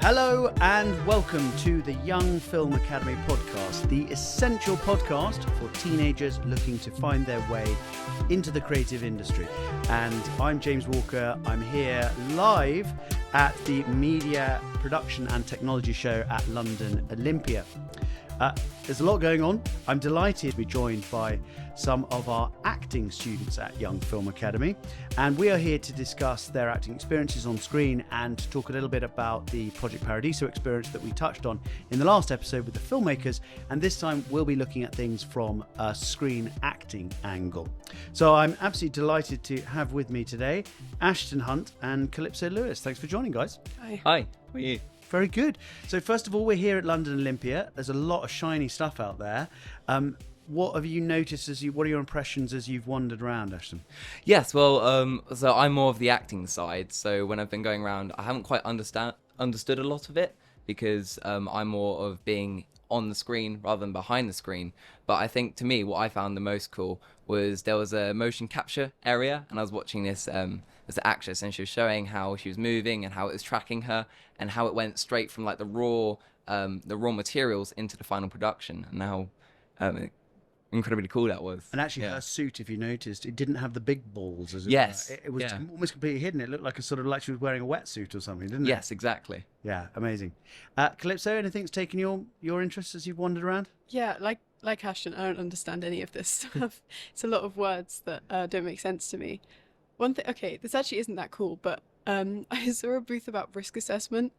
Hello and welcome to the Young Film Academy podcast, the essential podcast for teenagers looking to find their way into the creative industry. And I'm James Walker. I'm here live at the Media Production and Technology Show at London Olympia. There's a lot going on. I'm delighted to be joined by some of our acting students at Young Film Academy, and we are here to discuss their acting experiences on screen and to talk a little bit about the Project Paradiso experience that we touched on in the last episode with the filmmakers, and this time we'll be looking at things from a screen acting angle. So I'm absolutely delighted to have with me today Ashton Hunt and Calypso Lewis. Thanks for joining, guys. Hi. Hi, how are you? Very good. So first of all, we're here at London Olympia. There's a lot of shiny stuff out there. What have you noticed what are your impressions as you've wandered around, Ashton? Yes, well, so I'm more of the acting side. So when I've been going around, I haven't quite understood a lot of it because I'm more of being on the screen rather than behind the screen. But I think to me, what I found the most cool was there was a motion capture area, and I was watching this as the actress, and she was showing how she was moving and how it was tracking her, and how it went straight from like the raw materials into the final production, and how incredibly cool that was. And actually, her suit, if you noticed, it didn't have the big balls, as it Yes. were. It was almost completely hidden. It looked like like she was wearing a wetsuit or something, didn't it? Yes, exactly. Yeah, amazing. Calypso, anything's taken your interest as you've wandered around? Yeah, like Ashton, I don't understand any of this stuff. It's a lot of words that don't make sense to me. One thing, okay, this actually isn't that cool, but I saw a booth about risk assessment,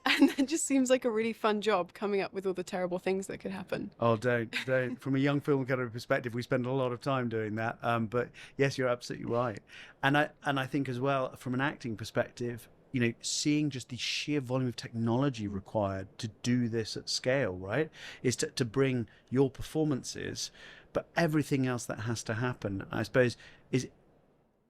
and it just seems like a really fun job coming up with all the terrible things that could happen. Oh, don't. From a Young Film Academy perspective, we spend a lot of time doing that. But yes, you're absolutely right. And I think as well, from an acting perspective, you know, seeing just the sheer volume of technology required to do this at scale, right, is to bring your performances, but everything else that has to happen, I suppose, is.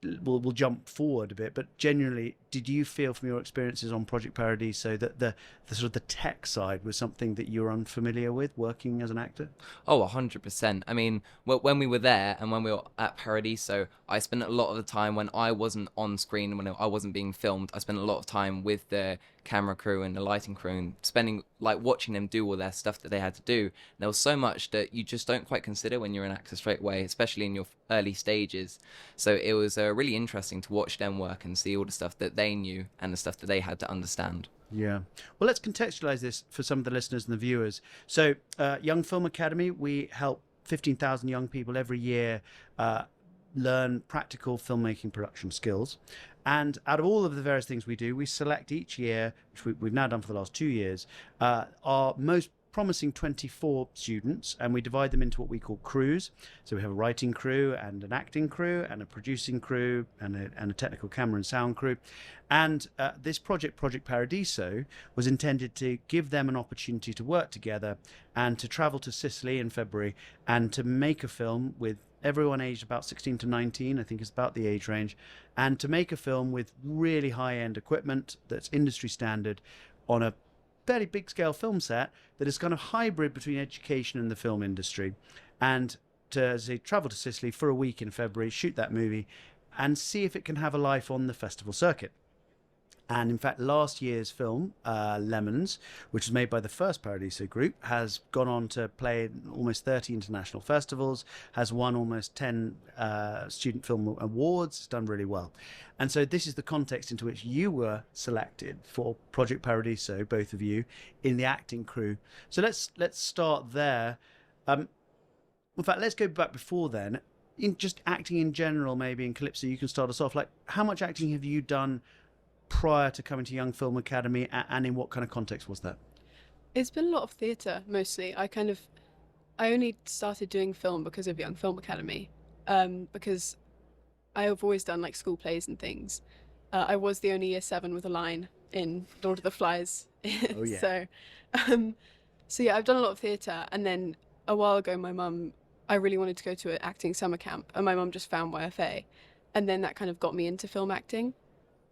We'll jump forward a bit, but genuinely, did you feel from your experiences on Project Paradiso that the sort of the tech side was something that you were unfamiliar with working as an actor? Oh, 100%. I mean, when we were there and when we were at Paradiso, I spent a lot of the time when I wasn't on screen, when I wasn't being filmed, I spent a lot of time with the camera crew and the lighting crew and spending, like, watching them do all their stuff that they had to do. And there was so much that you just don't quite consider when you're an actor straight away, especially in your early stages. So it was really interesting to watch them work and see all the stuff that they knew and the stuff that they had to understand. Yeah. Well, let's contextualize this for some of the listeners and the viewers. So, Young Film Academy, we help 15,000 young people every year learn practical filmmaking production skills. And out of all of the various things we do, we select each year, which we've now done for the last 2 years, our most promising 24 students, and we divide them into what we call crews. So we have a writing crew and an acting crew and a producing crew and a technical camera and sound crew. And this Project Paradiso was intended to give them an opportunity to work together and to travel to Sicily in February and to make a film with everyone aged about 16 to 19, I think is about the age range, and to make a film with really high-end equipment that's industry standard on a fairly big scale film set that is kind of hybrid between education and the film industry, and to say travel to Sicily for a week in February, shoot that movie and see if it can have a life on the festival circuit. And in fact, last year's film, Lemons, which was made by the first Paradiso group, has gone on to play in almost 30 international festivals, has won almost 10 student film awards, it's done really well. And so this is the context into which you were selected for Project Paradiso, both of you, in the acting crew. So let's start there. In fact, let's go back before then. In just acting in general, maybe, in Calypso, you can start us off. Like, how much acting have you done prior to coming to Young Film Academy, and in what kind of context was that? It's been a lot of theatre, mostly. I only started doing film because of Young Film Academy, because I have always done like school plays and things. I was the only year 7 with a line in Lord of the Flies. Oh yeah. So yeah, I've done a lot of theatre, and then a while ago I really wanted to go to an acting summer camp, and my mum just found YFA, and then that kind of got me into film acting.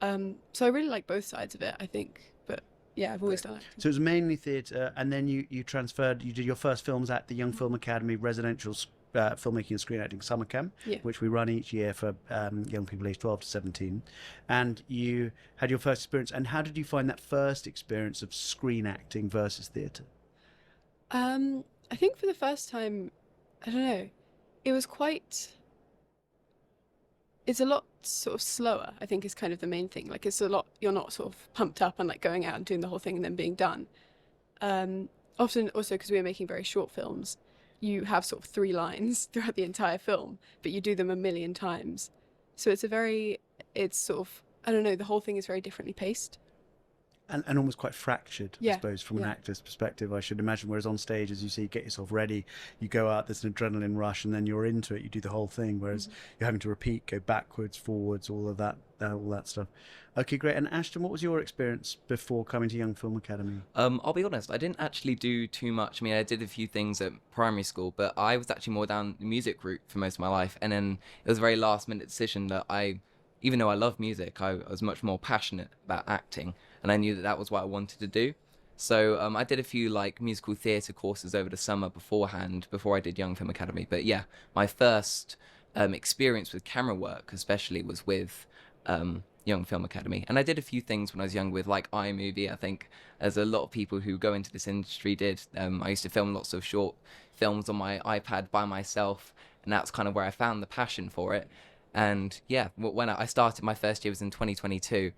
So I really like both sides of it, I think. But yeah, I've always done acting. So it was mainly theatre, and then you transferred. You did your first films at the Young Film Academy residential filmmaking and screen acting summer camp, Yeah. which we run each year for young people aged 12 to 17. And you had your first experience. And how did you find that first experience of screen acting versus theatre? I think for the first time, I don't know, it was it's a lot sort of slower, I think, is kind of the main thing. Like, it's a lot, you're not sort of pumped up and like going out and doing the whole thing and then being done. Often also because we were making very short films, you have sort of 3 lines throughout the entire film, but you do them a million times. So it's sort of, I don't know, the whole thing is very differently paced. And almost quite fractured, I Yeah, suppose, from an yeah. actor's perspective, I should imagine. Whereas on stage, as you see, get yourself ready, you go out, there's an adrenaline rush, and then you're into it, you do the whole thing. Whereas you're having to repeat, go backwards, forwards, all that stuff. Okay, great. And Ashton, what was your experience before coming to Young Film Academy? I'll be honest, I didn't actually do too much. I mean, I did a few things at primary school, but I was actually more down the music route for most of my life. And then it was a very last minute decision that even though I love music, I was much more passionate about acting. And I knew that was what I wanted to do. So I did a few like musical theatre courses over the summer beforehand, before I did Young Film Academy. But yeah, my first experience with camera work especially was with Young Film Academy. And I did a few things when I was young with like iMovie, I think, as a lot of people who go into this industry did. I used to film lots of short films on my iPad by myself, and that's kind of where I found the passion for it. And yeah, when I started, my first year was in 2022,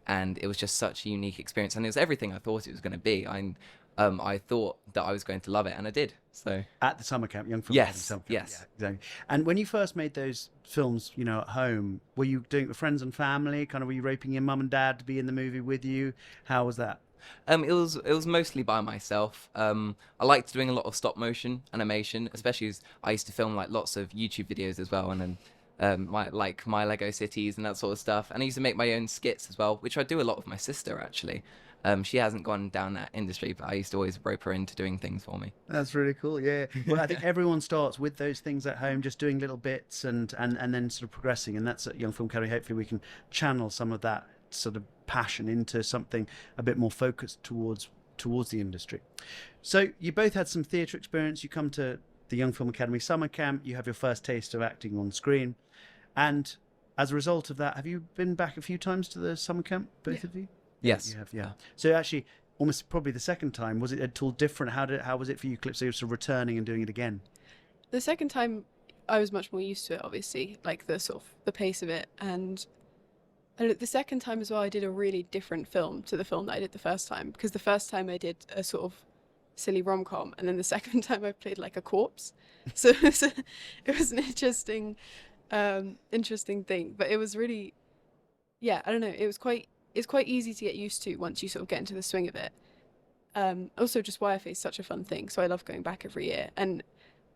and it was just such a unique experience, and it was everything I thought it was going to be. I thought that I was going to love it, and I did. So At the summer camp, Young Film Yes, Academy summer camp. yes. Yeah, exactly. And when you first made those films, you know, at home, were you doing it with friends and family? Kind of, were you raping your mum and dad to be in the movie with you? How was that? it was mostly by myself. I liked doing a lot of stop motion animation, especially as I used to film like lots of YouTube videos as well, and then my Lego cities and that sort of stuff. And I used to make my own skits as well, which I do a lot with my sister actually. She hasn't gone down that industry, but I used to always rope her into doing things for me. That's really cool. Yeah. Well, I think everyone starts with those things at home, just doing little bits and then sort of progressing. And that's at Young Film Academy. Hopefully we can channel some of that sort of passion into something a bit more focused towards the industry. So you both had some theatre experience. You come to the Young Film Academy summer camp. You have your first taste of acting on screen. And as a result of that, have you been back a few times to the summer camp, both of you? Yes. You have, yeah. So actually, almost probably the second time, was it at all different? How was it for you, Calypso, sort of returning and doing it again? The second time, I was much more used to it, obviously, like the sort of the pace of it. And the second time as well, I did a really different film to the film that I did the first time, because the first time I did a sort of silly rom-com, and then the second time I played like a corpse. So it was an interesting thing, but it was really, yeah, I don't know, it's quite easy to get used to once you sort of get into the swing of it. Also just YFA is such a fun thing, so I love going back every year, and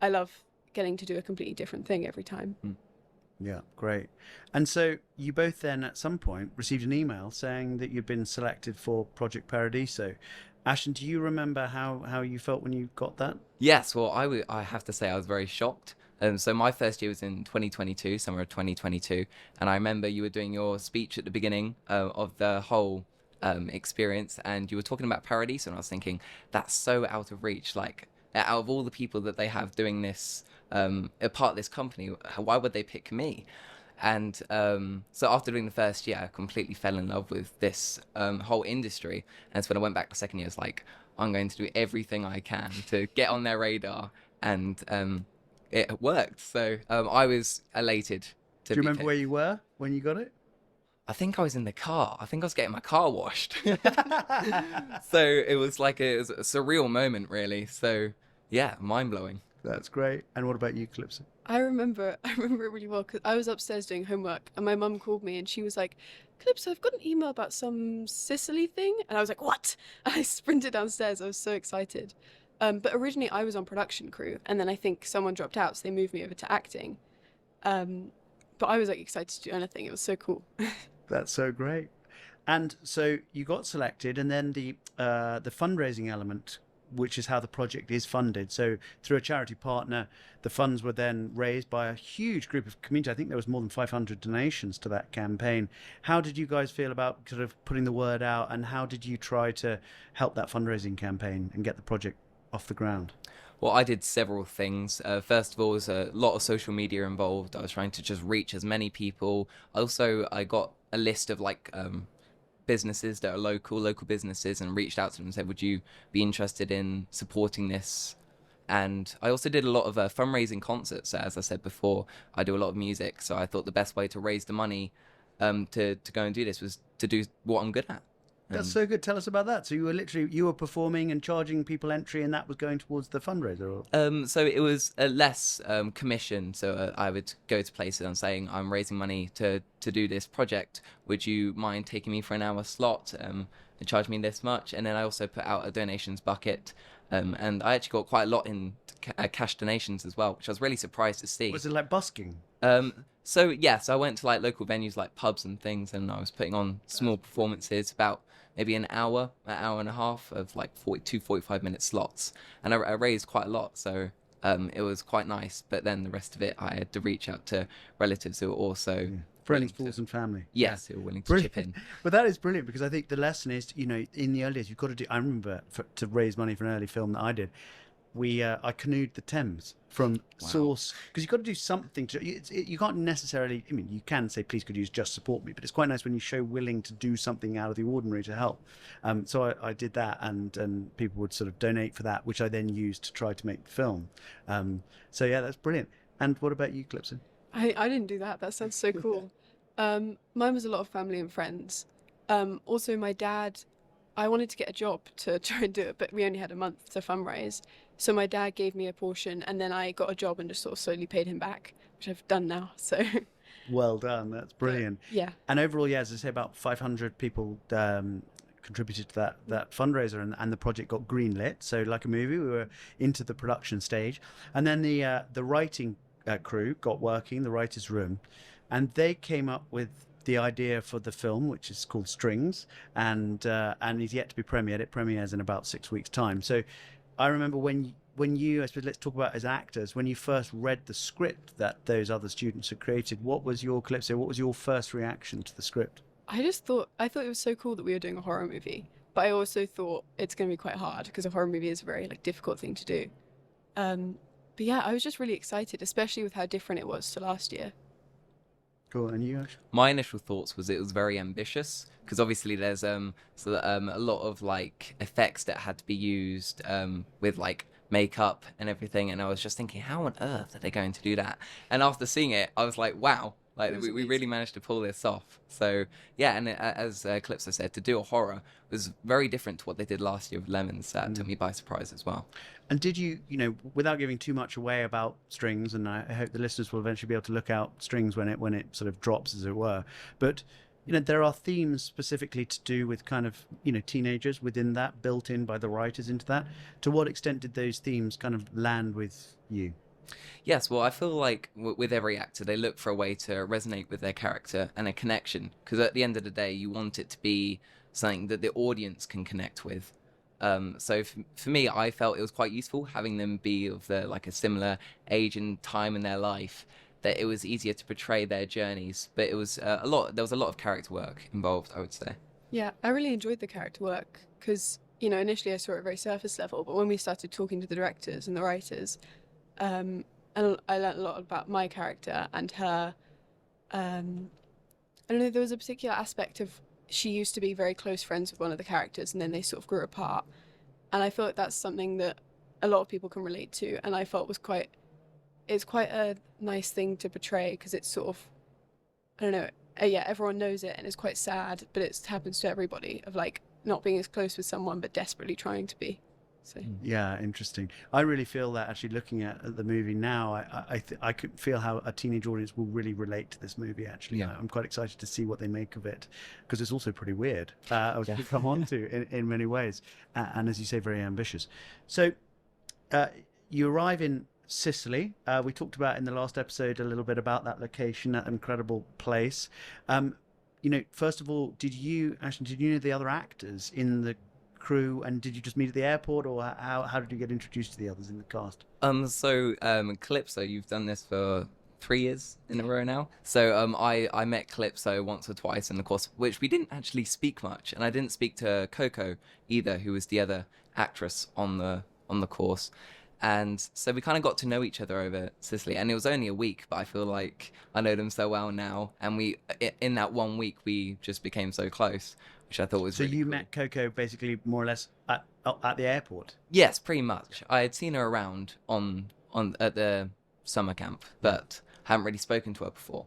I love getting to do a completely different thing every time. Yeah, great. And so you both then at some point received an email saying that you'd been selected for Project Paradiso. Ashton, do you remember how you felt when you got that? Yes, well, I have to say I was very shocked. So my first year was in 2022, summer of 2022, and I remember you were doing your speech at the beginning of the whole experience, and you were talking about Paradiso, and I was thinking, that's so out of reach. Like, out of all the people that they have doing this, a part of this company, why would they pick me? And so after doing the first year, I completely fell in love with this whole industry. And so when I went back the second year, it's like, I'm going to do everything I can to get on their radar. And it worked. So I was elated. Do you remember where you were when you got it? I think I was in the car. I think I was getting my car washed. So it was like it was a surreal moment, really. So yeah, mind-blowing. That's great. And what about you, Calypso? I remember it really well, because I was upstairs doing homework and my mum called me and she was like, Calypso, I've got an email about some Sicily thing. And I was like, what? And I sprinted downstairs. I was so excited. But originally I was on production crew, and then I think someone dropped out, so they moved me over to acting. But I was like excited to do anything. It was so cool. That's so great. And so you got selected, and then the fundraising element, which is how the project is funded. So through a charity partner, the funds were then raised by a huge group of community. I think there was more than 500 donations to that campaign. How did you guys feel about sort of putting the word out, and how did you try to help that fundraising campaign and get the project off the ground? Well, I did several things. First of all, was a lot of social media involved. I was trying to just reach as many people. Also, I got a list of like businesses that are local businesses, and reached out to them and said, would you be interested in supporting this? And I also did a lot of fundraising concerts. As I said before, I do a lot of music, so I thought the best way to raise the money to go and do this was to do what I'm good at. That's so good. Tell us about that. So you were performing and charging people entry, and that was going towards the fundraiser? Or? So it was a less commission. So I would go to places and saying, I'm raising money to do this project. Would you mind taking me for an hour slot and charge me this much? And then I also put out a donations bucket. And I actually got quite a lot in cash donations as well, which I was really surprised to see. Was it like busking? So yes, I went to like local venues like pubs and things, and I was putting on small performances, about maybe an hour and a half of like 45-minute slots, and I raised quite a lot. So it was quite nice. But then the rest of it, I had to reach out to relatives who were also friends, fools, and family. Yes, who were willing to chip in. But that is brilliant, because I think the lesson is, in the early days, you've got to do. I remember to raise money for an early film that I did. I canoed the Thames from source, because you've got to do something you can't necessarily, I mean, you can say, please could you just support me, but it's quite nice when you show willing to do something out of the ordinary to help. So I did that, and people would sort of donate for that, which I then used to try to make the film. So yeah, that's brilliant. And what about you, Calypso? I didn't do that. That sounds so cool. Mine was a lot of family and friends. Also, my dad, I wanted to get a job to try and do it, but we only had a month to fundraise. So my dad gave me a portion, and then I got a job and just sort of slowly paid him back, which I've done now. So well done. That's brilliant. Yeah. And overall, yeah, as I say, about 500 people contributed to that fundraiser, and the project got greenlit. So like a movie, we were into the production stage, and then the writing crew got working, the writers' room, and they came up with the idea for the film, which is called Strings, and is yet to be premiered. It premieres in about 6 weeks' time. So I remember when you, I suppose, let's talk about as actors, when you first read the script that those other students had created, what was your first reaction to the script? I thought it was so cool that we were doing a horror movie, but I also thought it's going to be quite hard, because a horror movie is a very difficult thing to do. But yeah, I was just really excited, especially with how different it was to last year. Cool. And you, Ash? My initial thoughts was it was very ambitious, because obviously there's a lot of like effects that had to be used with like makeup and everything, and I was just thinking, how on earth are they going to do that? And after seeing it, I was like, wow, like we really managed to pull this off. So yeah, and as Calypso said, to do a horror was very different to what they did last year with Lemons. That took me by surprise as well. And did you, without giving too much away about Strings, and I hope the listeners will eventually be able to look out Strings when it sort of drops, as it were, but there are themes specifically to do with kind of, teenagers within that, built in by the writers into that. To what extent did those themes kind of land with you? Yes, well, I feel like with every actor, they look for a way to resonate with their character and a connection, because at the end of the day, you want it to be something that the audience can connect with. So for me, I felt it was quite useful having them be of a similar age and time in their life, that it was easier to portray their journeys. But it was there was a lot of character work involved, I would say. Yeah, I really enjoyed the character work, because, initially I saw it very surface level, but when we started talking to the directors and the writers, and I learned a lot about my character and her. I don't know, there was a particular aspect of, she used to be very close friends with one of the characters, and then they sort of grew apart. And I feel like that's something that a lot of people can relate to, and I felt it's quite a nice thing to portray, because it's sort of, I don't know, yeah, everyone knows it, and it's quite sad, but it happens to everybody, of like not being as close with someone but desperately trying to be. So. Yeah, interesting. I really feel that actually looking at the movie now, I could feel how a teenage audience will really relate to this movie. Actually, yeah. I'm quite excited to see what they make of it, because it's also pretty weird. I was going to come on to in many ways, and as you say, very ambitious. So, you arrive in Sicily. We talked about in the last episode a little bit about that location, that incredible place. First of all, Ashton, did you know the other actors in the crew, and did you just meet at the airport, or how did you get introduced to the others in the cast? Calypso, you've done this for 3 years in a row now. So I met Calypso once or twice in the course, which we didn't actually speak much, and I didn't speak to Coco either, who was the other actress on the course. And so we kind of got to know each other over Sicily, and it was only a week, but I feel like I know them so well now. And in that 1 week, we just became so close, which I thought was So really you cool. met Coco basically more or less at the airport. Yes, pretty much. I had seen her around on at the summer camp, but hadn't really spoken to her before.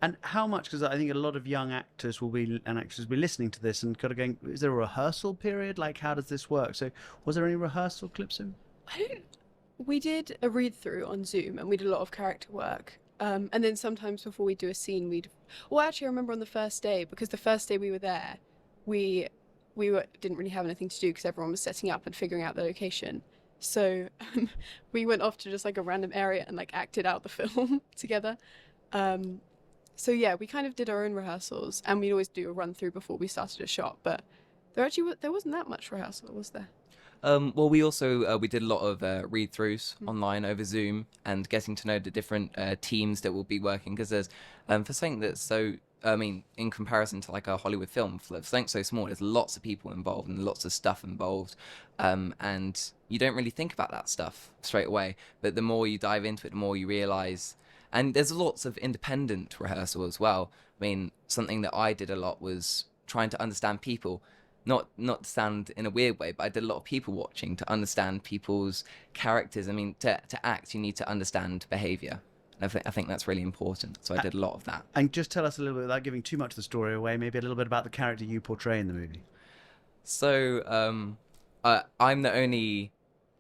And how much? Because I think a lot of young actors and actresses will be listening to this and kind of going, "Is there a rehearsal period? Like, how does this work?" So, was there any rehearsal, Calypso? I don't. We did a read through on Zoom, and we did a lot of character work. And then sometimes before we do a scene, Well, actually, I remember on the first day, because the first day we were there, we didn't really have anything to do because everyone was setting up and figuring out the location. So we went off to just like a random area and like acted out the film together. So yeah, we kind of did our own rehearsals, and we'd always do a run through before we started a shot. But there wasn't that much rehearsal, was there? Well, we also we did a lot of read-throughs online over Zoom and getting to know the different teams that will be working, because there's for something that's so, I mean, in comparison to like a Hollywood film, for something so small, there's lots of people involved and lots of stuff involved, and you don't really think about that stuff straight away. But the more you dive into it, the more you realize. And there's lots of independent rehearsal as well. I mean, something that I did a lot was trying to understand people. Not to sound in a weird way, but I did a lot of people watching to understand people's characters. I mean, to act, you need to understand behaviour. And I think that's really important. So I did a lot of that. And just tell us a little bit, without giving too much of the story away, maybe a little bit about the character you portray in the movie. So I'm the only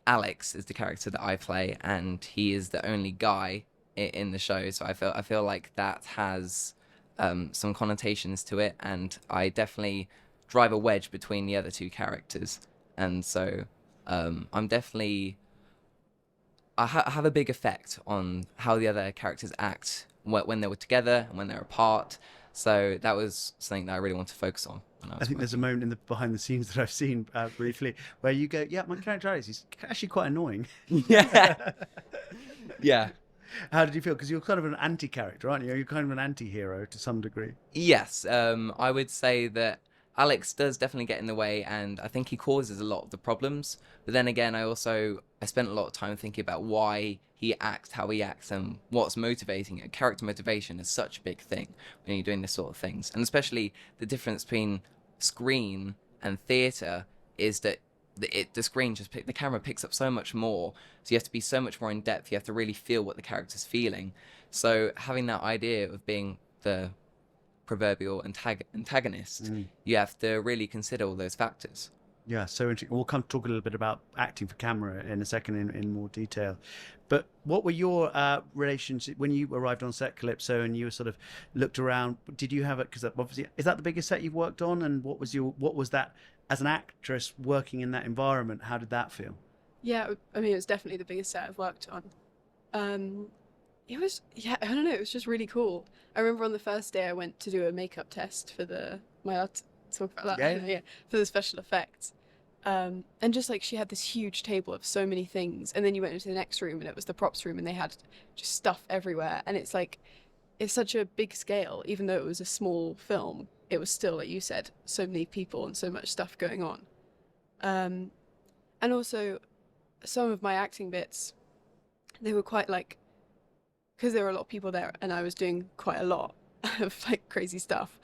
Alex is the character that I play, and he is the only guy in the show. So I feel like that has some connotations to it, and I definitely drive a wedge between the other two characters. And so I'm definitely I have a big effect on how the other characters act when they were together and when they're apart. So that was something that I really want to focus on. I think there's a moment in the behind the scenes that I've seen briefly where you go, "Yeah, my character Alex, he's actually quite annoying." Yeah. Yeah. How did you feel? Because you're kind of an anti-character, aren't you? You're kind of an anti-hero to some degree. Yes. I would say that Alex does definitely get in the way, and I think he causes a lot of the problems. But then again, I spent a lot of time thinking about why he acts how he acts and what's motivating it. Character motivation is such a big thing when you're doing this sort of things, and especially the difference between screen and theatre is that the screen the camera picks up so much more, so you have to be so much more in depth. You have to really feel what the character's feeling. So having that idea of being the proverbial antagonist, you have to really consider all those factors. Yeah, so interesting. We'll come talk a little bit about acting for camera in a second in more detail. But what were your relationships when you arrived on set, Calypso, and you sort of looked around? Did you have it? Because obviously, is that the biggest set you've worked on? And what was that as an actress working in that environment? How did that feel? Yeah, I mean, it was definitely the biggest set I've worked on. It was, yeah, I don't know, it was just really cool. I remember on the first day I went to do a makeup test for am I allowed to talk about that? Yeah. For the special effects. And just like she had this huge table of so many things, and then you went into the next room and it was the props room and they had just stuff everywhere. And it's like, it's such a big scale, even though it was a small film, it was still, like you said, so many people and so much stuff going on. And also some of my acting bits, they were quite like, because there were a lot of people there and I was doing quite a lot of like crazy stuff,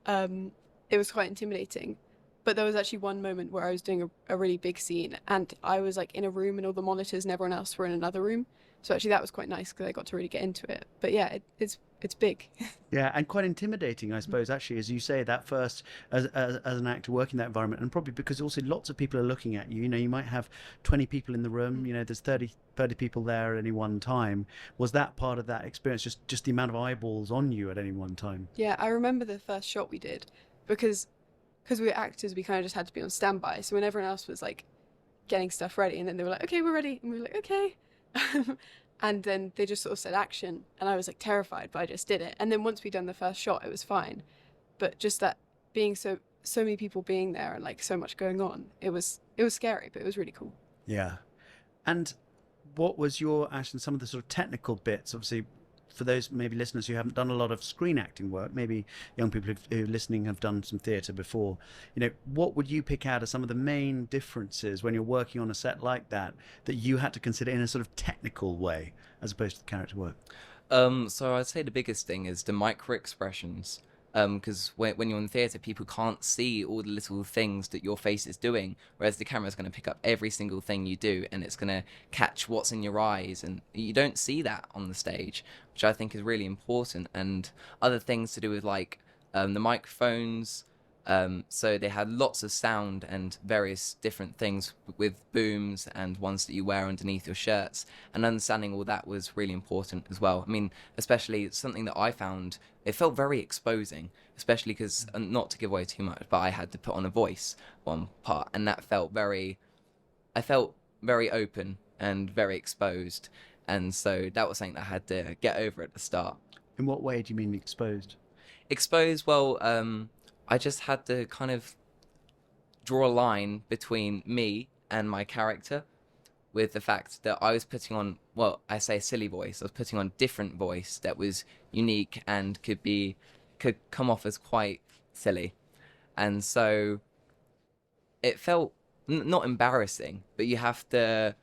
it was quite intimidating. But there was actually one moment where I was doing a really big scene and I was like in a room and all the monitors and everyone else were in another room. So actually that was quite nice because I got to really get into it. But yeah, it's big. Yeah, and quite intimidating, I suppose, actually, as you say, that first, as an actor working in that environment, and probably because also lots of people are looking at you. You know, you might have 20 people in the room, you know, there's 30 people there at any one time. Was that part of that experience, just the amount of eyeballs on you at any one time? Yeah, I remember the first shot we did because we were actors, we kind of just had to be on standby. So when everyone else was like getting stuff ready, and then they were like, "Okay, we're ready," and we were like, "Okay." And then they just sort of said action, and I was like terrified, but I just did it. And then once we'd done the first shot, it was fine. But just that being so many people being there and like so much going on, it was scary, but it was really cool. Yeah. And what was your, Ashton, some of the sort of technical bits? Obviously, for those maybe listeners who haven't done a lot of screen acting work, maybe young people who are listening have done some theatre before, what would you pick out as some of the main differences when you're working on a set like that you had to consider in a sort of technical way as opposed to the character work? So I'd say the biggest thing is the micro expressions. Because when you're in theatre, people can't see all the little things that your face is doing, whereas the camera is going to pick up every single thing you do, and it's going to catch what's in your eyes, and you don't see that on the stage, which I think is really important. And other things to do with like the microphones. So they had lots of sound and various different things with booms and ones that you wear underneath your shirts, and understanding all that was really important as well. I mean, especially something that I found, it felt very exposing, especially because, not to give away too much, but I had to put on a voice one part, and that felt I felt very open and very exposed, and so that was something that I had to get over at the start. In what way do you mean exposed? Exposed, well, I just had to kind of draw a line between me and my character, with the fact that I was putting on, well, I say silly voice, I was putting on different voice that was unique and could come off as quite silly. And so it felt not embarrassing, but you have to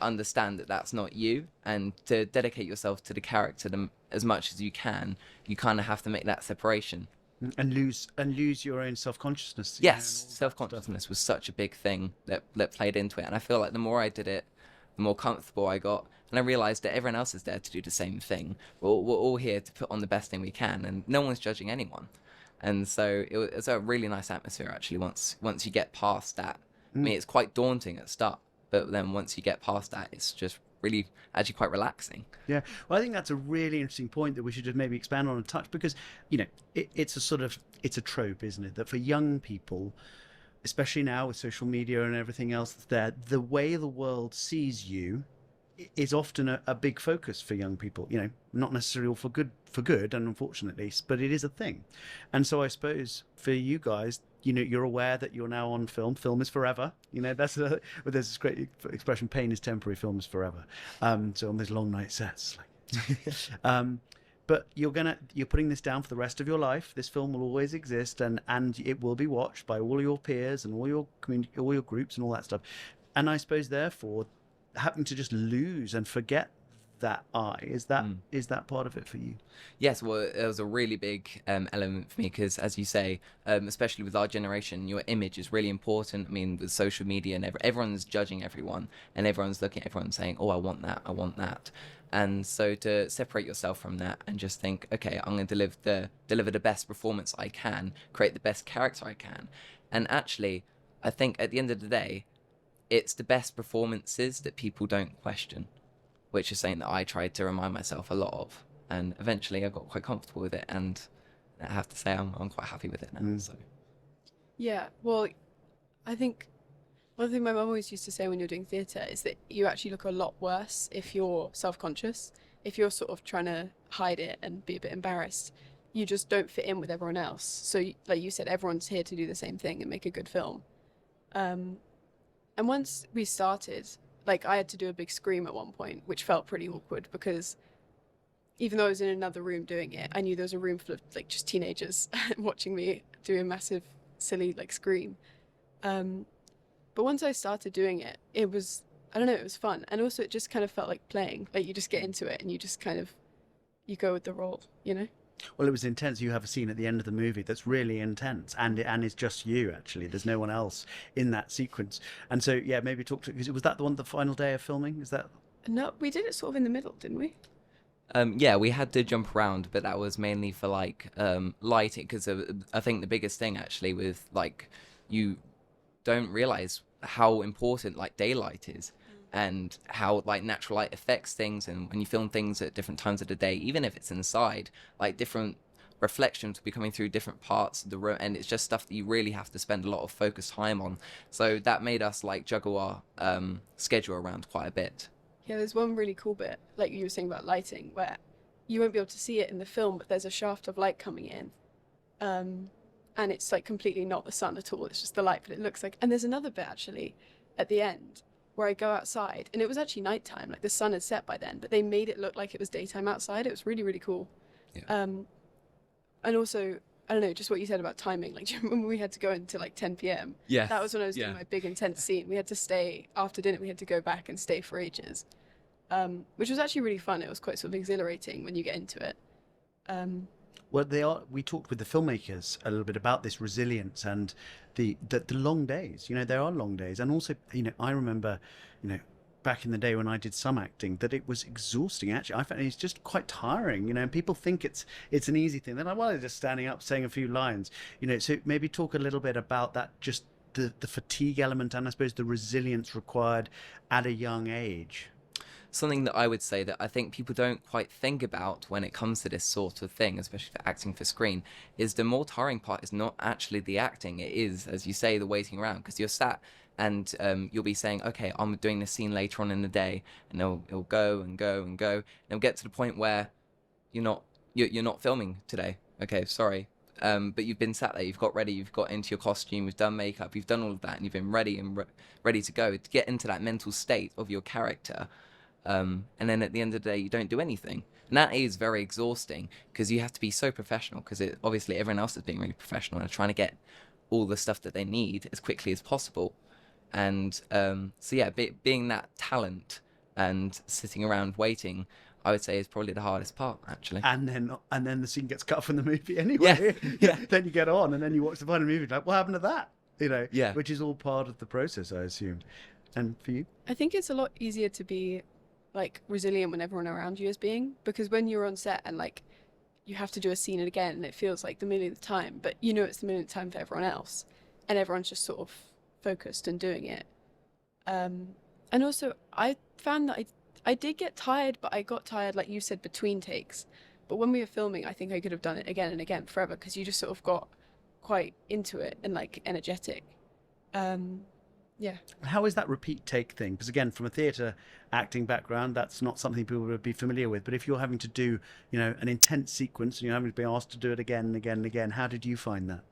understand that that's not you, and to dedicate yourself to the character as much as you can, you kind of have to make that separation. And lose your own self-consciousness. Yes, self-consciousness was such a big thing that played into it, and I feel like the more I did it, the more comfortable I got, and I realised that everyone else is there to do the same thing. We're all here to put on the best thing we can, and no one's judging anyone. And so it was a really nice atmosphere, actually, once you get past that. I mean, it's quite daunting at the start, but then once you get past that, it's just really actually quite relaxing. Yeah, well, I think that's a really interesting point that we should just maybe expand on a touch, because it's a trope, isn't it, that for young people, especially now with social media and everything else that's there, the way the world sees you is often a big focus for young people. Not necessarily all for good, and unfortunately, but it is a thing. And so I suppose for you guys, you're aware that you're now on film. Film is forever. There's this great expression: pain is temporary, film is forever. So on those long night sets, but you're putting this down for the rest of your life. This film will always exist, and it will be watched by all your peers and all your community, all your groups, and all that stuff. And I suppose, therefore, having to just lose and forget that is that part of it for you? Yes, well, it was a really big element for me, because, as you say, especially with our generation, your image is really important. I mean, with social media and everyone's judging everyone, and everyone's looking at everyone saying, oh, I want that. And so to separate yourself from that and just think, okay, I'm going to deliver the best performance I can, create the best character I can. And actually, I think at the end of the day, it's the best performances that people don't question, which is something that I tried to remind myself a lot of. And eventually I got quite comfortable with it, and I have to say I'm quite happy with it now. So. Yeah, well, I think one thing my mum always used to say when you're doing theatre is that you actually look a lot worse if you're self-conscious. If you're sort of trying to hide it and be a bit embarrassed, you just don't fit in with everyone else. So like you said, everyone's here to do the same thing and make a good film. And once we started, like, I had to do a big scream at one point, which felt pretty awkward, because even though I was in another room doing it, I knew there was a room full of like just teenagers watching me do a massive silly like scream. But once I started doing it, it was, I don't know, it was fun. And also it just kind of felt like playing. Like, you just get into it and you just kind of, you go with the role, Well, it was intense. You have a scene at the end of the movie that's really intense, and it's just you, actually. There's no one else in that sequence. And so, yeah, maybe talk to, was that the final day of filming? Is that? No, we did it sort of in the middle, didn't we? Yeah, we had to jump around, but that was mainly for like lighting, because I think the biggest thing actually with like, you don't realize how important like daylight is, and how like natural light affects things, and when you film things at different times of the day, even if it's inside, like different reflections will be coming through different parts of the room, and it's just stuff that you really have to spend a lot of focused time on. So that made us like juggle our schedule around quite a bit. Yeah, there's one really cool bit, like you were saying about lighting, where you won't be able to see it in the film, but there's a shaft of light coming in. And it's like completely not the sun at all, it's just the light, but it looks like, and there's another bit actually at the end where I go outside, and it was actually nighttime, like the sun had set by then, but they made it look like it was daytime outside. It was really, really cool. Yeah. And also, I don't know, just what you said about timing. Like, do you remember when we had to go until like 10 p.m.? Yes. That was when I was doing my big intense scene. We had to stay after dinner. We had to go back and stay for ages, which was actually really fun. It was quite sort of exhilarating when you get into it. Well, we talked with the filmmakers a little bit about this resilience and the long days. You know, there are long days, and also, you know, I remember, you know, back in the day when I did some acting, that it was exhausting. Actually, I found it's just quite tiring. You know, and people think it's an easy thing. They're like, well, they're just standing up saying a few lines. You know, so maybe talk a little bit about that, just the fatigue element, and I suppose the resilience required at a young age. Something that I would say that I think people don't quite think about when it comes to this sort of thing, especially for acting for screen, is the more tiring part is not actually the acting. It is, as you say, the waiting around, because you're sat and you'll be saying, okay, I'm doing this scene later on in the day, and it'll go and go and go, and it'll get to the point where you're not filming today. Okay, sorry. But you've been sat there, you've got ready, you've got into your costume, you've done makeup, you've done all of that, and you've been ready and ready to go to get into that mental state of your character. And then at the end of the day, you don't do anything. And that is very exhausting, because you have to be so professional, because obviously everyone else is being really professional and trying to get all the stuff that they need as quickly as possible. And so yeah, being that talent and sitting around waiting, I would say, is probably the hardest part, actually. And then the scene gets cut from the movie anyway. Yeah. Then you get on, and then you watch the final movie, like, what happened to that? You know, Yeah. which is all part of the process, I assume. And for you? I think it's a lot easier to be like resilient when everyone around you is being, because when you're on set and like you have to do a scene again and it feels like the millionth time, but you know it's the millionth time for everyone else, and everyone's just sort of focused and doing it. And also I found that I did get tired, but I got tired, like you said, between takes. But when we were filming, I think I could have done it again and again forever, because you just sort of got quite into it and like energetic. Yeah. How is that repeat take thing? Because again, from a theatre acting background, that's not something people would be familiar with. But if you're having to do, you know, an intense sequence and you're having to be asked to do it again and again and again, how did you find that?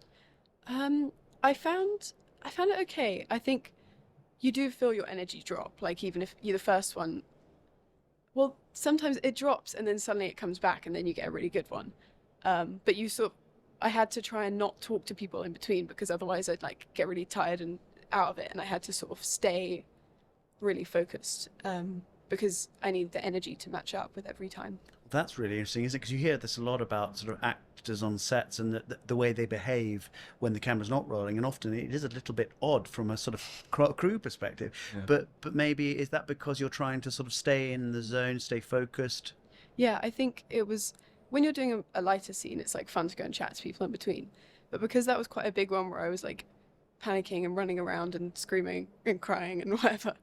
I found it okay. I think you do feel your energy drop, like even if you're the first one. Well, sometimes it drops and then suddenly it comes back and then you get a really good one. But I had to try and not talk to people in between, because otherwise I'd like get really tired and out of it, and I had to sort of stay really focused, because I need the energy to match up with every time. That's really interesting, isn't it? Because you hear this a lot about sort of actors on sets and the way they behave when the camera's not rolling, and often it is a little bit odd from a sort of crew perspective. Yeah. But maybe is that because you're trying to sort of stay in the zone, stay focused? Yeah, I think it was when you're doing a lighter scene, it's like fun to go and chat to people in between. But because that was quite a big one where I was like panicking and running around and screaming and crying and whatever,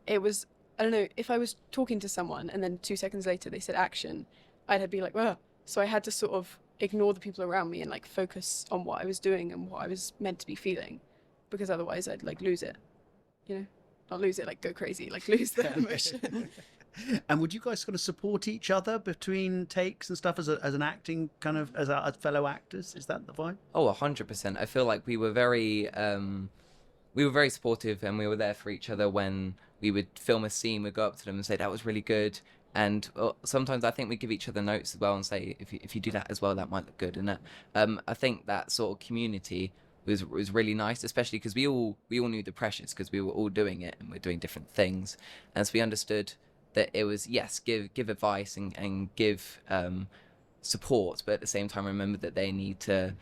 it was, I don't know, if I was talking to someone and then 2 seconds later they said action, I'd be like, well, so I had to sort of ignore the people around me and like focus on what I was doing and what I was meant to be feeling, because otherwise I'd like lose it, you know, not lose it, like go crazy, like lose the emotion. And would you guys kind of support each other between takes and stuff as an acting kind of as fellow actors? Is that the vibe? Oh, 100%. I feel like we were very supportive, and we were there for each other. When we would film a scene, we'd go up to them and say that was really good. And sometimes I think we give each other notes as well and say, if you do that as well, that might look good. And I think that sort of community was really nice, especially because we all knew the pressures, because we were all doing it and we're doing different things. And so we understood that it was, yes, give advice and give support, but at the same time remember that they need to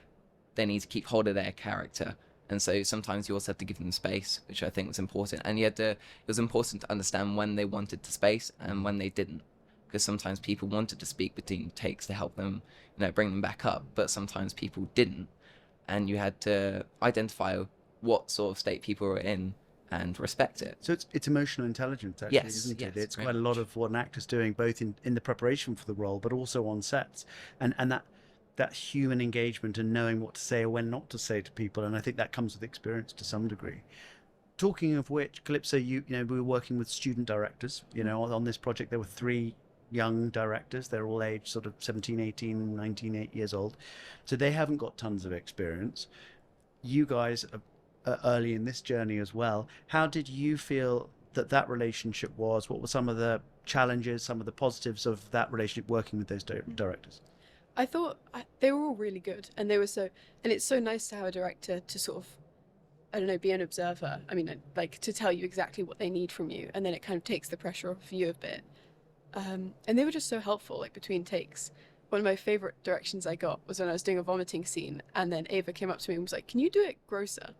keep hold of their character. And so sometimes you also have to give them space, which I think was important. And it was important to understand when they wanted the space and when they didn't, because sometimes people wanted to speak between takes to help them, you know, bring them back up, but sometimes people didn't, and you had to identify what sort of state people were in and respect it. So it's emotional intelligence, actually, yes, isn't it? Yes, it's quite a lot of what an actor's doing, both in the preparation for the role, but also on sets, and that human engagement and knowing what to say or when not to say to people. And I think that comes with experience to some degree. Talking of which, Calypso, you know, we were working with student directors. You know, on this project there were 3 young directors. They're all aged sort of 17, 18, 19, 8 years old. So they haven't got tons of experience. You guys early in this journey as well. How did you feel that relationship was? What were some of the challenges, some of the positives of that relationship working with those directors? I thought they were all really good, and it's so nice to have a director to sort of, I don't know, be an observer. I mean, like, to tell you exactly what they need from you, and then it kind of takes the pressure off you a bit. And they were just so helpful, like, between takes. One of my favorite directions I got was when I was doing a vomiting scene, and then Ava came up to me and was like, "Can you do it grosser?"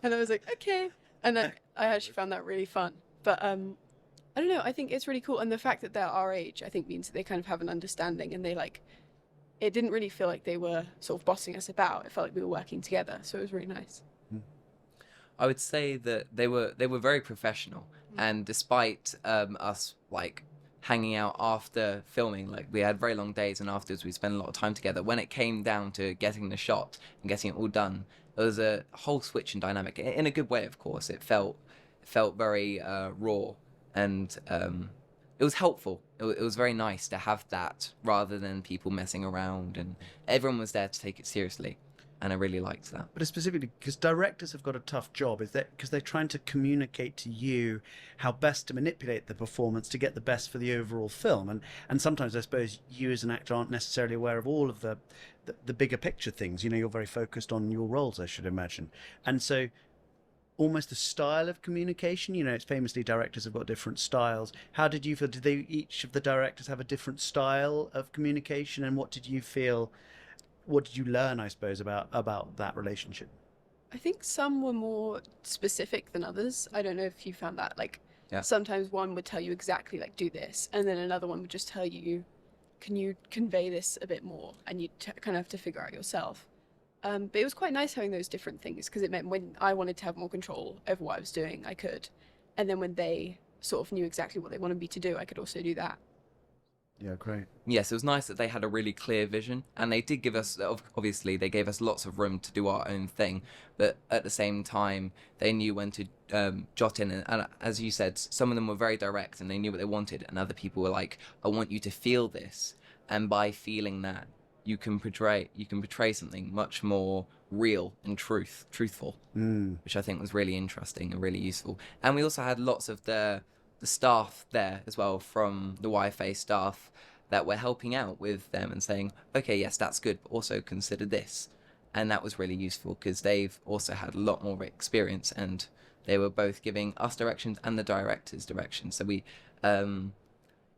And I was like, "Okay." And I actually found that really fun. But I don't know, I think it's really cool. And the fact that they're our age, I think, means that they kind of have an understanding, and they like, it didn't really feel like they were sort of bossing us about. It felt like we were working together. So it was really nice. I would say that they were very professional, and despite us like hanging out after filming, like we had very long days, and afterwards we spent a lot of time together. When it came down to getting the shot and getting it all done, there was a whole switch in dynamic in a good way. Of course, it felt very raw, and it was helpful. It was very nice to have that rather than people messing around, and everyone was there to take it seriously. And I really liked that. But specifically because directors have got a tough job, is that because they're trying to communicate to you how best to manipulate the performance to get the best for the overall film. And sometimes I suppose you as an actor aren't necessarily aware of all of the bigger picture things. You know, you're very focused on your roles, I should imagine. And so almost the style of communication, you know, it's famously directors have got different styles. How did you feel? Did each of the directors have a different style of communication? And what did you feel? What did you learn, I suppose, about that relationship? I think some were more specific than others. I don't know if you found that. Like, Yeah. sometimes one would tell you exactly, like, do this, and then another one would just tell you, can you convey this a bit more? And you kind of have to figure out yourself. But it was quite nice having those different things, because it meant when I wanted to have more control over what I was doing, I could. And then when they sort of knew exactly what they wanted me to do, I could also do that. Yeah, great. Yes, it was nice that they had a really clear vision, and they did give us, obviously, they gave us lots of room to do our own thing, but at the same time, they knew when to jot in, and as you said, some of them were very direct, and they knew what they wanted, and other people were like, I want you to feel this, and by feeling that, you can portray something much more real and truthful, which I think was really interesting and really useful. And we also had lots of the staff there as well, from the YFA staff, that were helping out with them and saying, okay, yes, that's good, but also consider this. And that was really useful because they've also had a lot more experience, and they were both giving us directions and the directors directions. So we,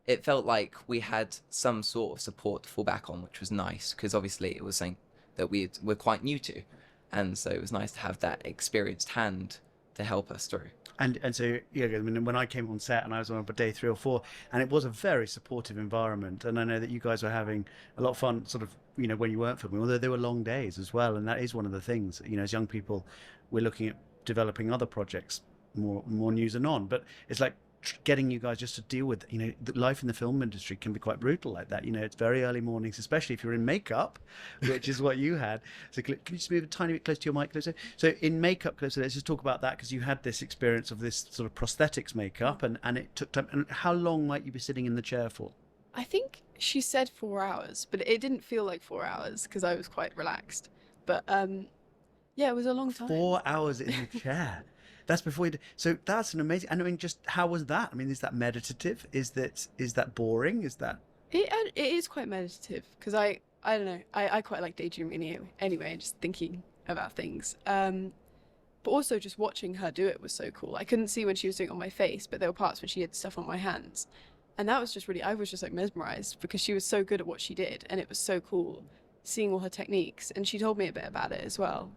it felt like we had some sort of support to fall back on, which was nice, because obviously it was something that we're quite new to. And so it was nice to have that experienced hand to help us through. And so, yeah, I mean, when I came on set and I was on day 3 or 4, and it was a very supportive environment. And I know that you guys were having a lot of fun, sort of, you know, when you weren't filming, although there were long days as well. And that is one of the things, you know, as young people, we're looking at developing other projects, more news and on. But it's like getting you guys just to deal with, you know, life in the film industry can be quite brutal like that. You know, it's very early mornings, especially if you're in makeup, which is what you had. So can you just move a tiny bit close to your mic, closer? So in makeup, closer, let's just talk about that, because you had this experience of this sort of prosthetics makeup, and it took time. And how long might you be sitting in the chair for? I think she said 4 hours, but it didn't feel like 4 hours because I was quite relaxed. But yeah, it was a long time. 4 hours in the chair. That's before you. So that's an amazing. And I mean, just how was that? I mean, is that meditative? Is that boring? Is that? It is quite meditative, because I don't know. I quite like daydreaming anyway, just thinking about things. But also just watching her do it was so cool. I couldn't see when she was doing it on my face, but there were parts when she did stuff on my hands, and that was just really. I was just like mesmerized because she was so good at what she did, and it was so cool seeing all her techniques. And she told me a bit about it as well.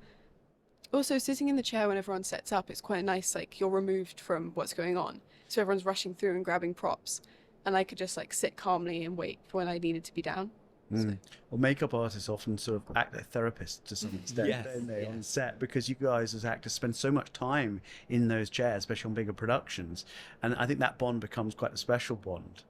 Also, sitting in the chair when everyone sets up, it's quite nice, like, you're removed from what's going on. So everyone's rushing through and grabbing props, and I could just, like, sit calmly and wait for when I needed to be down. So. Well, makeup artists often sort of act like therapists to some extent, don't they, on set, because you guys as actors spend so much time in those chairs, especially on bigger productions. And I think that bond becomes quite a special bond.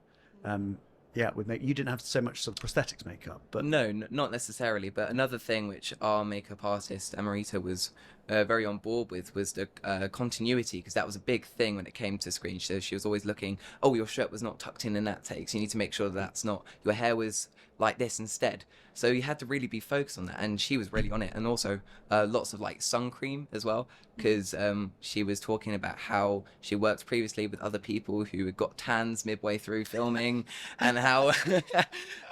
Yeah, you didn't have so much sort of prosthetics makeup, but no, not necessarily. But another thing which our makeup artist Amarita was very on board with was the continuity, because that was a big thing when it came to screen. So she was always looking, oh, your shirt was not tucked in that take, so you need to make sure that's not, your hair was like this instead. So you had to really be focused on that, and she was really on it. And also lots of like sun cream as well, because she was talking about how she worked previously with other people who had got tans midway through filming, and how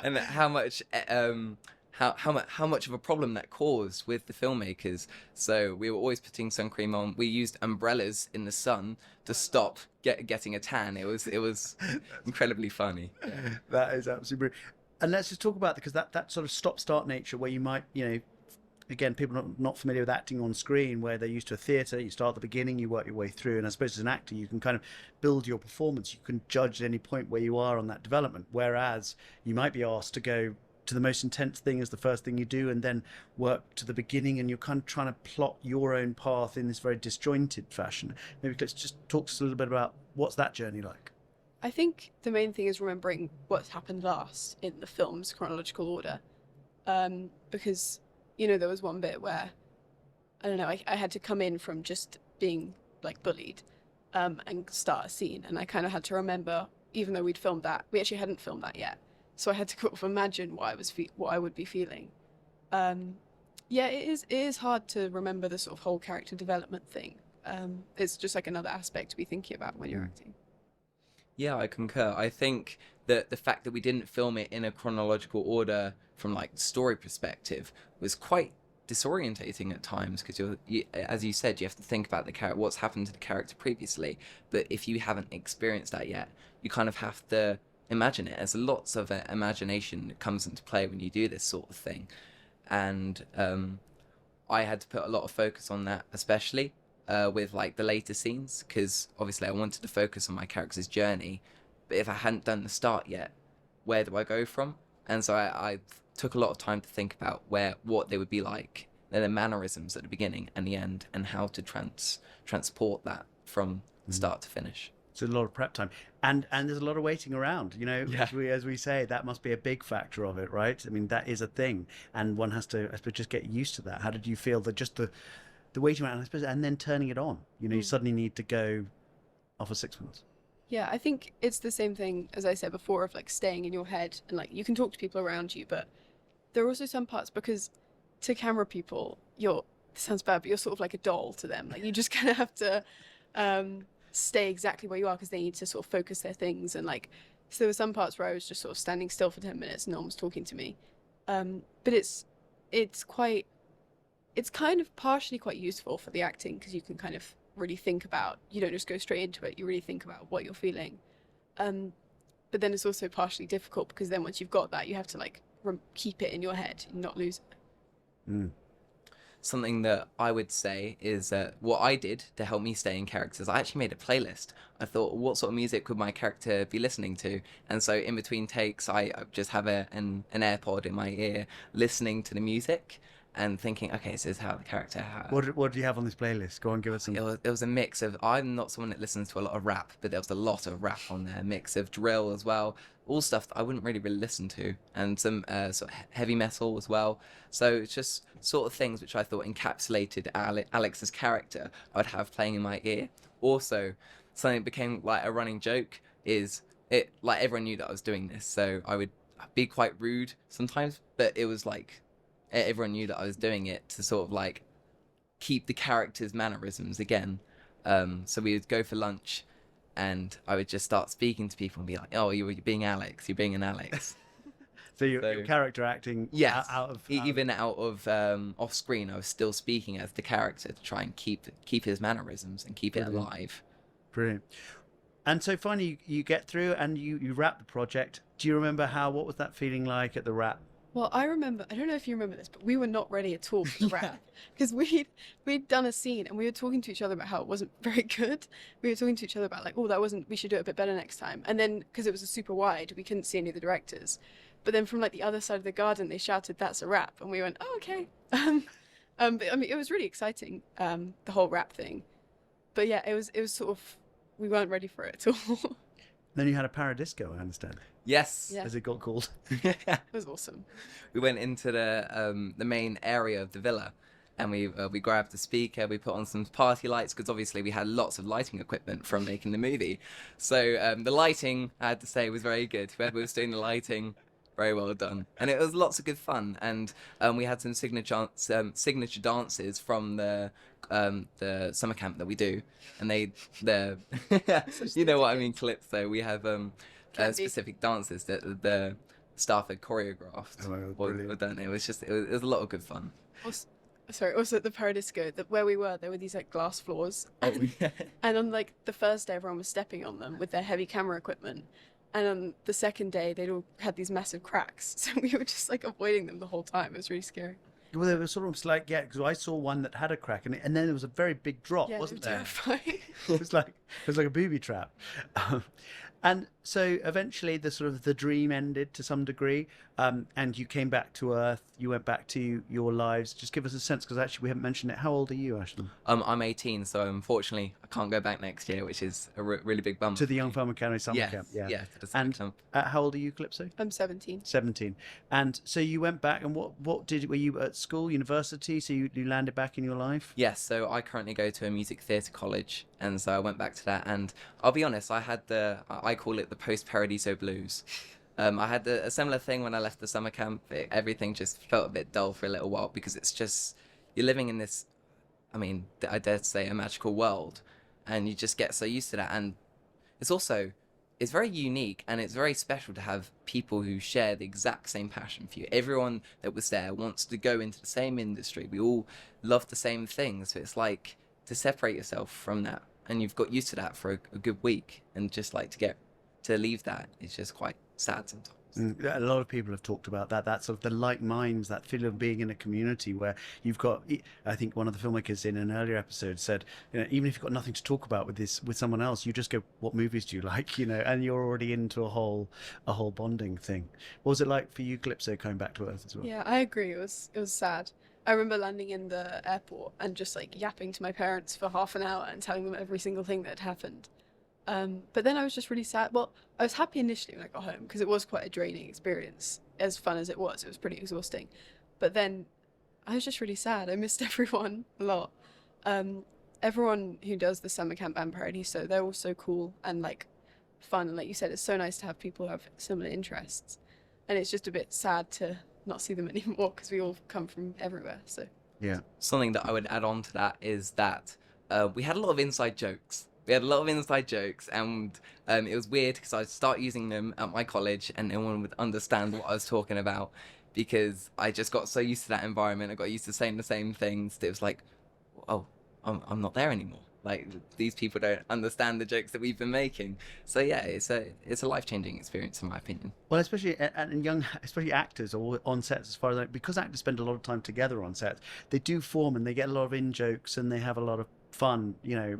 and how much how much of a problem that caused with the filmmakers. So we were always putting sun cream on. We used umbrellas in the sun to stop getting a tan. It was incredibly funny. That is absolutely brilliant. And let's just talk about, because that sort of stop-start nature where you might, again, people not familiar with acting on screen, where they're used to a theatre, you start at the beginning, you work your way through, and I suppose as an actor you can kind of build your performance, you can judge at any point where you are on that development, whereas you might be asked to go to the most intense thing as the first thing you do, and then work to the beginning, and you're kind of trying to plot your own path in this very disjointed fashion. Maybe let's just talk to us a little bit about what's that journey like. I think the main thing is remembering what's happened last in the film's chronological order, because there was one bit where I don't know, I had to come in from just being like bullied and start a scene, and I kind of had to remember, even though we'd filmed that, we actually hadn't filmed that yet, so I had to kind of imagine what I would be feeling. Yeah, it is hard to remember the sort of whole character development thing. It's just like another aspect to be thinking about when you're acting. Yeah, I concur. I think that the fact that we didn't film it in a chronological order from like story perspective was quite disorientating at times, because as you said, you have to think about what's happened to the character previously, but if you haven't experienced that yet, you kind of have to imagine it. There's lots of imagination that comes into play when you do this sort of thing, and I had to put a lot of focus on that, especially with like the later scenes, because obviously I wanted to focus on my character's journey, but if I hadn't done the start yet, where do I go from? And so I took a lot of time to think about what they would be like, their mannerisms at the beginning and the end, and how to transport that from start to finish. So a lot of prep time, and there's a lot of waiting around. Yeah. As we say, that must be a big factor of it, right? I mean, that is a thing, and one has to, I suppose, just get used to that. How did you feel that just the waiting around, I suppose, and then turning it on? You suddenly need to go off a sixpence. Yeah, I think it's the same thing as I said before, of like staying in your head, and like you can talk to people around you, but there are also some parts, because to camera people, this sounds bad, but you're sort of like a doll to them. Like you just kind of have to stay exactly where you are, because they need to sort of focus their things, and like, so there were some parts where I was just sort of standing still for 10 minutes and no one was talking to me, but it's kind of partially quite useful for the acting, because you can kind of really think about, you don't just go straight into it, you really think about what you're feeling, but then it's also partially difficult, because then once you've got that, you have to like keep it in your head and not lose it. Something that I would say is what I did to help me stay in characters, I actually made a playlist. I thought, what sort of music could my character be listening to? And so in between takes, I just have an AirPod in my ear, listening to the music and thinking, okay, this is how the character... What do you have on this playlist? Go on, give us some... It was a mix of... I'm not someone that listens to a lot of rap, but there was a lot of rap on there, a mix of drill as well, all stuff that I wouldn't really listen to, and some sort of heavy metal as well. So it's just sort of things which I thought encapsulated Alex's character I would have playing in my ear. Also, something that became like a running joke is like everyone knew that I was doing this, so I would be quite rude sometimes, but it was like everyone knew that I was doing it to sort of like keep the character's mannerisms again. So we would go for lunch, and I would just start speaking to people and be like, "Oh, you're being Alex. You're being an Alex." So your character acting, yes, even out of off screen, I was still speaking as the character to try and keep his mannerisms and keep it alive. Brilliant. And so finally, you get through and you wrap the project. Do you remember what was that feeling like at the wrap? Well, I remember, I don't know if you remember this, but we were not ready at all for the wrap, because we'd done a scene and we were talking to each other about how it wasn't very good. We were talking to each other about like, we should do it a bit better next time. And then, because it was a super wide, we couldn't see any of the directors. But then from like the other side of the garden, they shouted, "That's a wrap." And we went, "Oh, okay." But I mean, it was really exciting, the whole wrap thing. But yeah, it was sort of, we weren't ready for it at all. Then you had a Paradisco, I understand. Yes. Yeah. As it got called. It was awesome. We went into the main area of the villa, and we grabbed the speaker, we put on some party lights, because obviously we had lots of lighting equipment from making the movie. So the lighting, I had to say, was very good. Whoever was doing the lighting, very well done. And it was lots of good fun. And we had some signature dances from the summer camp that we do. And you know what I mean, Calypso. We have specific dances that the staff had choreographed. Oh my God, or brilliant. done. It was a lot of good fun. Also at the Paradiso, where we were, there were these like glass floors, and on like the first day, everyone was stepping on them with their heavy camera equipment, and on the second day, they'd all had these massive cracks, so we were just like avoiding them the whole time. It was really scary. Well, they were sort of like, yeah, because I saw one that had a crack, and then there was a very big drop, Yeah, wasn't it was there? terrifying. It was like a booby trap. And so eventually the sort of the dream ended to some degree, and you came back to Earth. You went back to your lives. Just give us a sense, because actually we haven't mentioned it. How old are you, Ashton? I'm 18, so unfortunately I can't go back next year, which is a really big bummer. To the Young Film Academy summer Yes, camp. Yeah. to the summer And camp. how old are you, Calypso? I'm 17. 17. And so you went back, and were you at school, university? So you landed back in your life? Yes, so I currently go to a music theatre college, and so I went back to that. And I'll be honest, I call it the post-Paradiso blues. I had a similar thing when I left the summer camp. Everything just felt a bit dull for a little while, because it's just, you're living in this, I mean, I dare to say, a magical world, and you just get so used to that. And it's very unique, and it's very special to have people who share the exact same passion for you. Everyone that was there wants to go into the same industry. We all love the same things. So it's like, to separate yourself from that, and you've got used to that for a good week, and just like to leave that, it's just quite sad sometimes. A lot of people have talked about that. That's sort of the like minds, that feeling of being in a community where you've got. I think one of the filmmakers in an earlier episode said, even if you've got nothing to talk about with someone else, you just go, "What movies do you like?" And you're already into a whole bonding thing. What was it like for you, Calypso, coming back to Earth as well? Yeah, I agree. It was sad. I remember landing in the airport and just like yapping to my parents for half an hour and telling them every single thing that had happened. But then I was just really sad. Well, I was happy initially when I got home, because it was quite a draining experience. As fun as it was pretty exhausting. But then I was just really sad. I missed everyone a lot. Everyone who does the summer camp and Paradiso, they're all so cool and like fun. And like you said, it's so nice to have people who have similar interests. And it's just a bit sad to not see them anymore, because we all come from everywhere. So Yeah. Something that I would add on to that is that we had a lot of inside jokes. And it was weird, because I'd start using them at my college and no one would understand what I was talking about, because I just got so used to that environment. I got used to saying the same things that it was like, oh, I'm not there anymore. Like, these people don't understand the jokes that we've been making. So yeah, it's a life-changing experience in my opinion. Well, especially actors or on sets, as far as because actors spend a lot of time together on sets, they do form and they get a lot of in jokes and they have a lot of fun,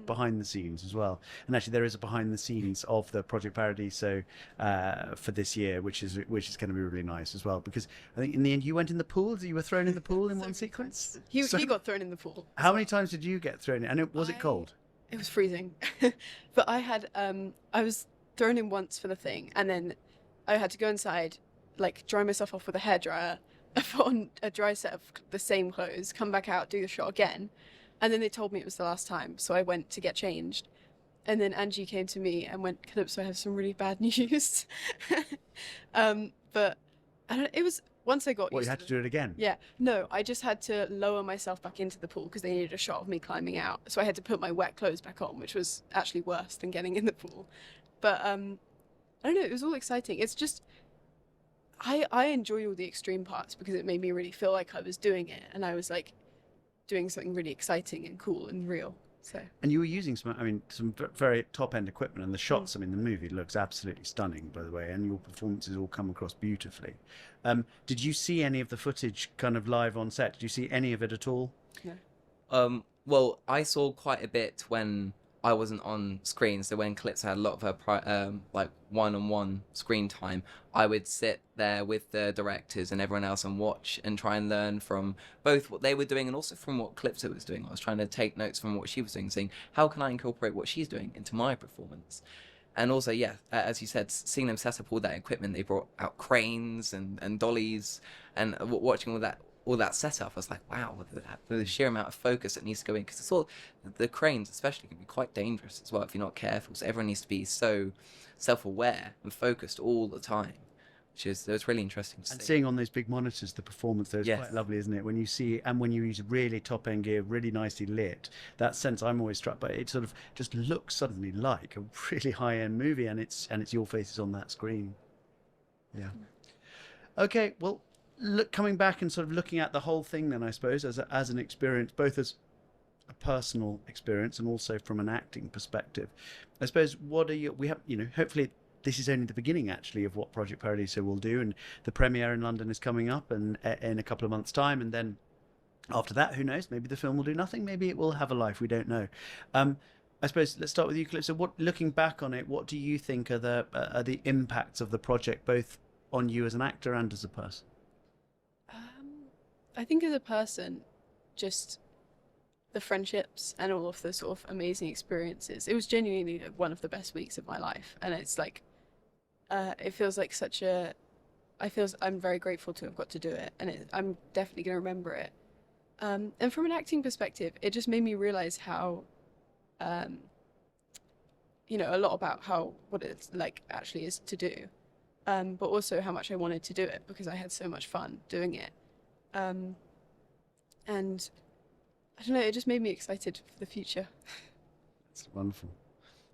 behind the scenes as well. And actually, there is a behind the scenes of the Project Paradiso for this year, which is going to be really nice as well. Because I think in the end, you went in the pool. You were thrown in the pool in one sequence. he got thrown in the pool. How many times did you get thrown in? And was it cold? It was freezing. But I had I was thrown in once for the thing, and then I had to go inside, like dry myself off with a hairdryer, put on a dry set of the same clothes, come back out, do the shot again. And then they told me it was the last time, so I went to get changed. And then Angie came to me and went, "Calypso, I have some really bad news." But I don't. It was once I got. Well, used you had to to do it again. Yeah, no, I just had to lower myself back into the pool because they needed a shot of me climbing out. So I had to put my wet clothes back on, which was actually worse than getting in the pool. But I don't know. It was all exciting. It's just. I enjoy all the extreme parts because it made me really feel like I was doing it, and I was like doing something really exciting and cool and real. So. And you were using some very top-end equipment, and the shots, the movie looks absolutely stunning, by the way, and your performances all come across beautifully. Did you see any of the footage kind of live on set? Did you see any of it at all? No. Well, I saw quite a bit when I wasn't on screen. So when Calypso had a lot of her like one-on-one screen time, I would sit there with the directors and everyone else and watch and try and learn from both what they were doing and also from what Calypso was doing. I was trying to take notes from what she was doing, saying, how can I incorporate what she's doing into my performance? And also, yeah, as you said, seeing them set up all that equipment, they brought out cranes and dollies, and watching all that all that setup, I was like, wow, the sheer amount of focus that needs to go in, because it's all the cranes especially can be quite dangerous as well if you're not careful. So everyone needs to be so self-aware and focused all the time, which is, it was really interesting to And see. seeing on those big monitors, the performance there is Yes. quite lovely, isn't it? When you see, and when you use really top end gear, really nicely lit, that sense I'm always struck by. It sort of just looks suddenly like a really high end movie, and it's your faces on that screen. Yeah. Okay, well, coming back and sort of looking at the whole thing, then I suppose as an experience, both as a personal experience and also from an acting perspective, I suppose what are we have, hopefully this is only the beginning actually of what Project Paradiso will do, and the premiere in London is coming up and in a couple of months' time, and then after that, who knows? Maybe the film will do nothing. Maybe it will have a life. We don't know. I suppose let's start with you, Calypso. What, looking back on it, what do you think are the impacts of the project, both on you as an actor and as a person? I think as a person, just the friendships and all of the sort of amazing experiences. It was genuinely one of the best weeks of my life, and it's like, it feels like I'm very grateful to have got to do it, and I'm definitely going to remember it. And from an acting perspective, it just made me realize how, a lot about what it's like actually is to do, but also how much I wanted to do it because I had so much fun doing it. And I don't know, it just made me excited for the future. It's wonderful.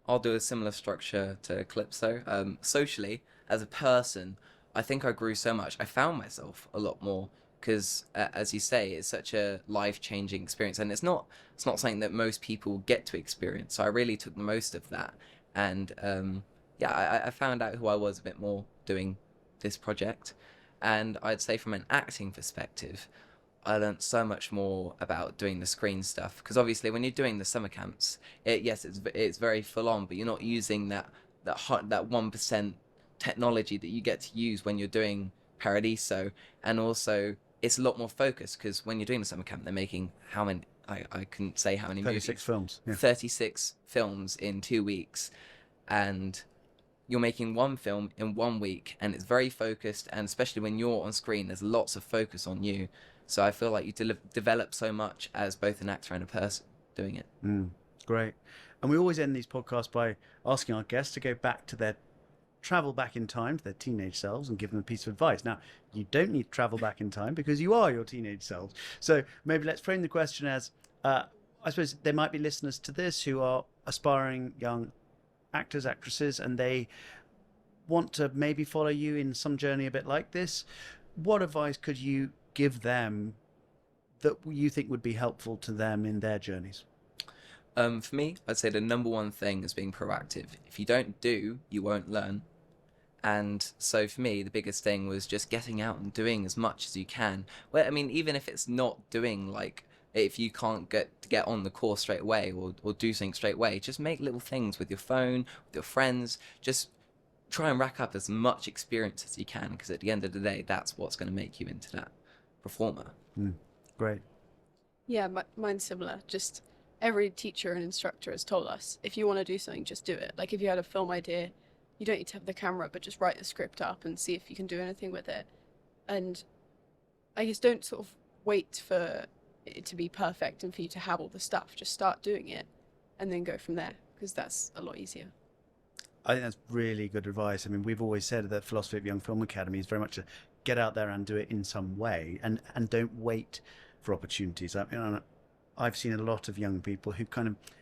I'll do a similar structure to Calypso. Socially, as a person, I think I grew so much. I found myself a lot more because, as you say, it's such a life-changing experience, and it's not something that most people get to experience. So I really took the most of that, and I found out who I was a bit more doing this project. And I'd say from an acting perspective, I learned so much more about doing the screen stuff, because obviously when you're doing the summer camps, it's very full on, but you're not using that 1% technology that you get to use when you're doing Paradiso, and also it's a lot more focused because when you're doing the summer camp, they're making how many? I couldn't say how many 36 movies. films. Yeah. 36 films in 2 weeks, and you're making one film in 1 week, and it's very focused, and especially when you're on screen, there's lots of focus on you. So I feel like you develop so much as both an actor and a person doing it. Great. And we always end these podcasts by asking our guests to travel back in time to their teenage selves and give them a piece of advice. Now, you don't need to travel back in time because you are your teenage selves. So maybe let's frame the question as, I suppose there might be listeners to this who are aspiring young actors, actresses, and they want to maybe follow you in some journey a bit like this. What advice could you give them that you think would be helpful to them in their journeys? For me, I'd say the number one thing is being proactive. If you don't do, you won't learn. And so for me, the biggest thing was just getting out and doing as much as you can. Well, I mean, even if it's not doing, like, if you can't get on the course straight away or do something straight away, just make little things with your phone, with your friends. Just try and rack up as much experience as you can, because at the end of the day, that's what's going to make you into that performer. Great. Yeah, mine's similar. Just every teacher and instructor has told us, if you want to do something, just do it. Like if you had a film idea, you don't need to have the camera, but just write the script up and see if you can do anything with it. And I guess don't sort of wait for it to be perfect and for you to have all the stuff. Just start doing it and then go from there, because that's a lot easier. I think that's really good advice. I mean, we've always said that philosophy of Young Film Academy is very much to get out there and do it in some way, and don't wait for opportunities. I've seen a lot of young people who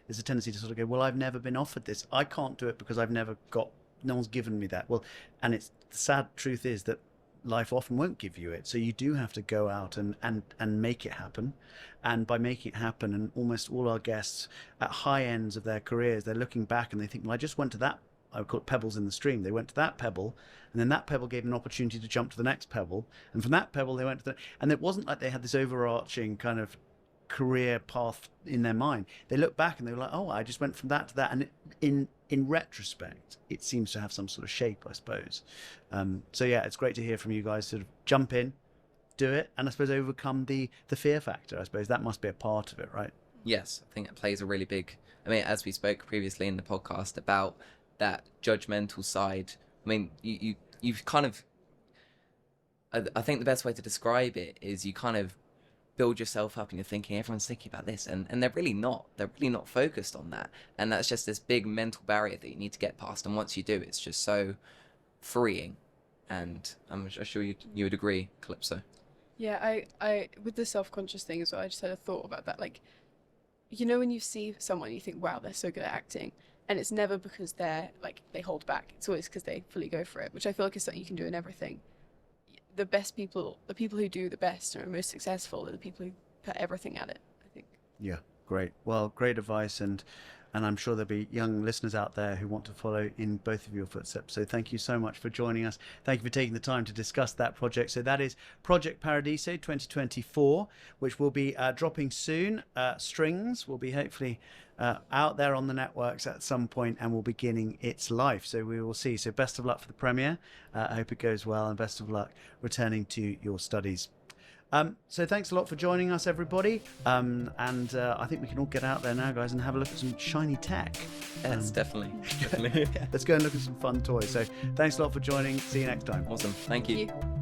there's a tendency to sort of go, well, I've never been offered this. I can't do it because no one's given me that. Well, and the sad truth is that life often won't give you it. So you do have to go out and make it happen. And by making it happen, and almost all our guests at high ends of their careers, they're looking back and they think, well, I just went to that, I would call it pebbles in the stream. They went to that pebble, and then that pebble gave them an opportunity to jump to the next pebble. And from that pebble, they went to and it wasn't like they had this overarching kind of career path in their mind. They look back and they were like, oh, I just went from that to that. And in retrospect, it seems to have some sort of shape, I suppose. So yeah, it's great to hear from you guys. Sort of jump in, do it, and I suppose overcome the fear factor. I suppose that must be a part of it, right? Yes, I think it plays a really big, I mean, as we spoke previously in the podcast about that judgmental side. I mean, you've kind of, I think the best way to describe it is you kind of build yourself up and you're thinking everyone's thinking about this, and they're really not. They're really not focused on that, and that's just this big mental barrier that you need to get past. And once you do, it's just so freeing. And I'm sure you would agree, Calypso. Yeah, I with the self-conscious thing as well, I just had a thought about that. Like, you know, when you see someone, you think, wow, they're so good at acting. And it's never because they're like, they hold back. It's always because they fully go for it, which I feel like is something you can do in everything. The best people, the people who do the best and are most successful are the people who put everything at it, I think. Yeah, great. Well, great advice, and I'm sure there'll be young listeners out there who want to follow in both of your footsteps. So thank you so much for joining us. Thank you for taking the time to discuss that project. So that is Project Paradiso 2024, which will be dropping soon. Strings will be hopefully out there on the networks at some point and will be beginning its life. So we will see. So best of luck for the premiere. I hope it goes well, and best of luck returning to your studies. So thanks a lot for joining us, everybody. And I think we can all get out there now, guys, and have a look at some shiny tech. Yes, definitely. Let's go and look at some fun toys. So thanks a lot for joining. See you next time. Awesome. Thank you.